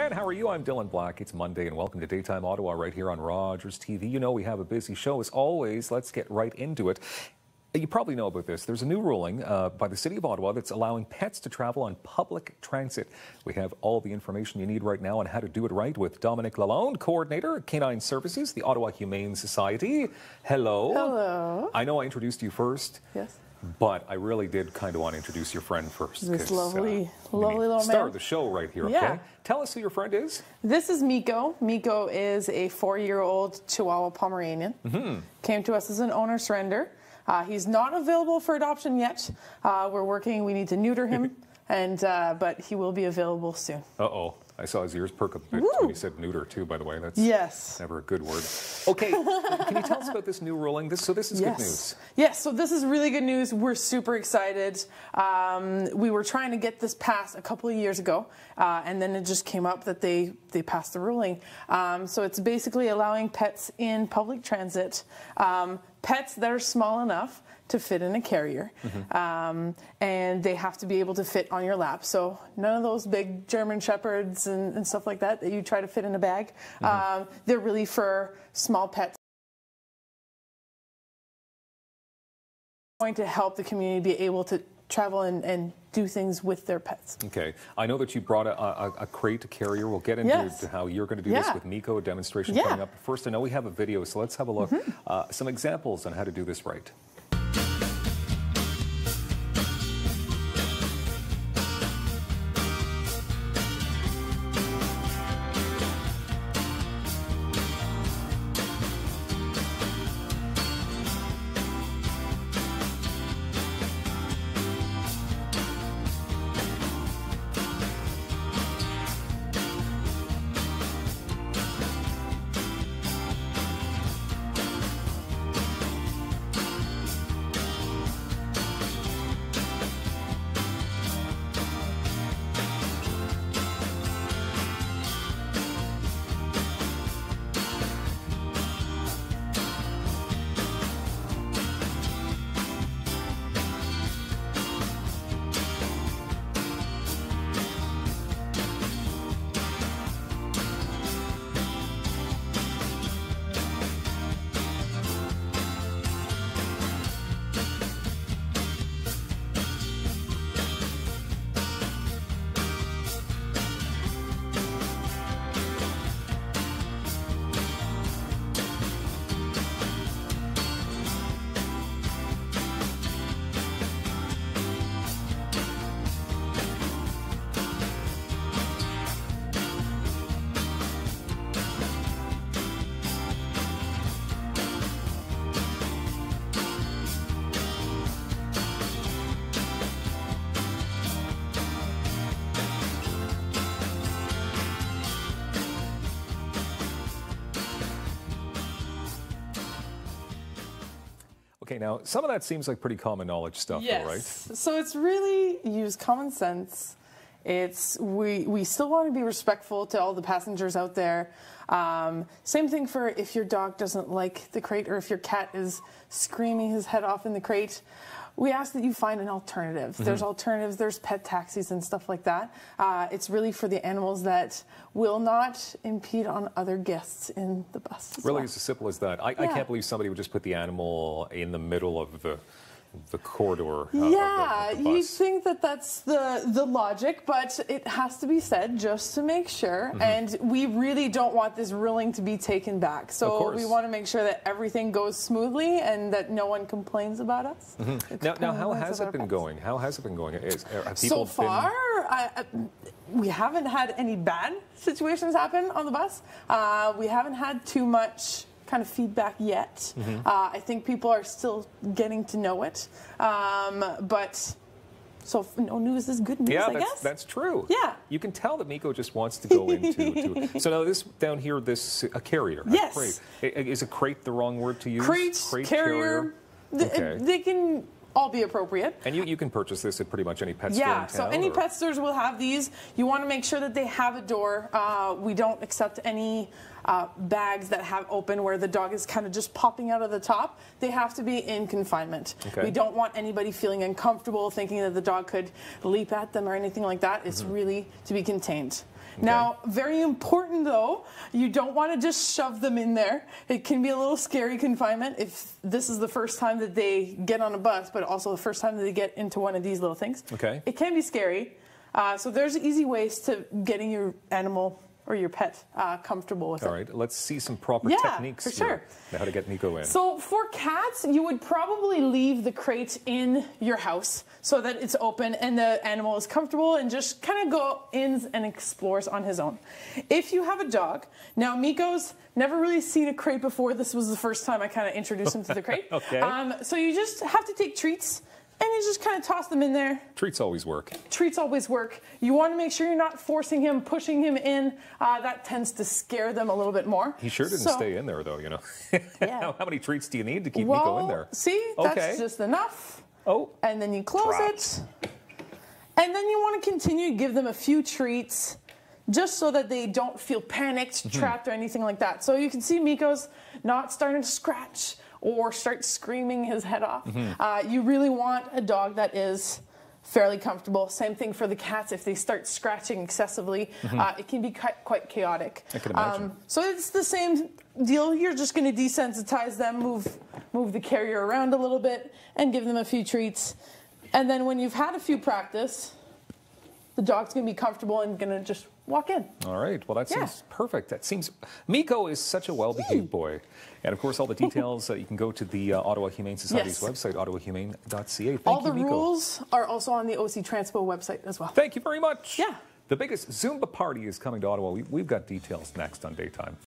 again, how are you? I'm Dylan Black. It's Monday and welcome to Daytime Ottawa right here on Rogers TV. You know we have a busy show as always. Let's get right into it. You probably know about this. There's a new ruling by the City of Ottawa that's allowing pets to travel on public transit. We have all the information you need right now on how to do it right with Dominique Lalonde, Coordinator at Canine Services, the Ottawa Humane Society. Hello. Hello. I know I introduced you first. Yes. But I really did kind of want to introduce your friend first. This lovely little man. Star of the show right here, okay? Yeah. Tell us who your friend is. This is Miko. Miko is a 4-year-old Chihuahua Pomeranian. Came to us as an owner surrender. He's not available for adoption yet. We're working. We need to neuter him, but he will be available soon. Uh-oh. I saw his ears perk up a bit when he said neuter, too, by the way. That's never a good word. Okay, can you tell us about this new ruling? This is good news. Yes, so this is really good news. We're super excited. We were trying to get this passed a couple of years ago, and then it just came up that they passed the ruling. So it's basically allowing pets in public transit, pets that are small enough to fit in a carrier, and they have to be able to fit on your lap. So none of those big German Shepherds and stuff like that you try to fit in a bag. They're really for small pets. Going to help the community be able to travel and do things with their pets. Okay. I know that you brought a crate, a carrier. We'll get into how you're going to do this with Miko, a demonstration coming up. First, I know we have a video, so let's have a look. Some examples on how to do this right. Okay, now, some of that seems like pretty common knowledge stuff, though, right? So it's really use common sense. We still want to be respectful to all the passengers out there. Same thing for if your dog doesn't like the crate or if your cat is screaming his head off in the crate. We ask that you find an alternative. There's alternatives, there's pet taxis and stuff like that. It's really for the animals that will not impede on other guests in the bus. Really, it's as simple as that. I can't believe somebody would just put the animal in the middle of the corridor of the bus. You'd think that that's the logic, but it has to be said just to make sure. And we really don't want this ruling to be taken back. So we want to make sure that everything goes smoothly and that no one complains about us. Now, how has it been going? How has it been going? So far, we haven't had any bad situations happen on the bus. We haven't had too much kind of feedback yet. I think people are still getting to know it. But so no news is good news, I guess. That's true. Yeah. You can tell that Miko just wants to go into So now this down here, a carrier. Yes. A crate. Is a crate the wrong word to use? Crate, carrier. They can all be appropriate. And you can purchase this at pretty much any pet store in town? So any pet stores will have these. You want to make sure that they have a door. We don't accept any bags that have open where the dog is kind of just popping out of the top. They have to be in confinement. Okay. We don't want anybody feeling uncomfortable thinking that the dog could leap at them or anything like that. It's really to be contained. Okay. Now, very important though, you don't want to just shove them in there. It can be a little scary confinement if this is the first time that they get on a bus, but also the first time that they get into one of these little things. Okay. It can be scary. So there's easy ways to getting your animal or your pet comfortable with it. All right, let's see some proper techniques for sure. here, how to get Nico in. So for cats, you would probably leave the crate in your house so that it's open and the animal is comfortable and just kind of go in and explores on his own. If you have a dog, now Miko's never really seen a crate before. This was the first time I kind of introduced him to the crate. Okay. So you just have to take treats. And you just kind of toss them in there. Treats always work. Treats always work. You want to make sure you're not forcing him, pushing him in. That tends to scare them a little bit more. He sure didn't stay in there, though, you know. Yeah. How many treats do you need to keep Nico in there? See, that's just enough. Oh. And then you close it. And then you want to continue to give them a few treats just so that they don't feel panicked, trapped, or anything like that. So you can see Miko's not starting to scratch or start screaming his head off. You really want a dog that is fairly comfortable. Same thing for the cats. If they start scratching excessively, it can be quite chaotic. I can imagine. So it's the same deal. You're just going to desensitize them, move the carrier around a little bit, and give them a few treats. And then when you've had a few practice, the dog's going to be comfortable and going to just walk in. All right. Well, that seems perfect. That seems... Miko is such a well-behaved boy. And, of course, all the details, you can go to the Ottawa Humane Society's website, ottawahumane.ca. Thank you, Miko. All the rules are also on the OC Transpo website as well. Thank you very much. Yeah. The biggest Zumba party is coming to Ottawa. We've got details next on Daytime.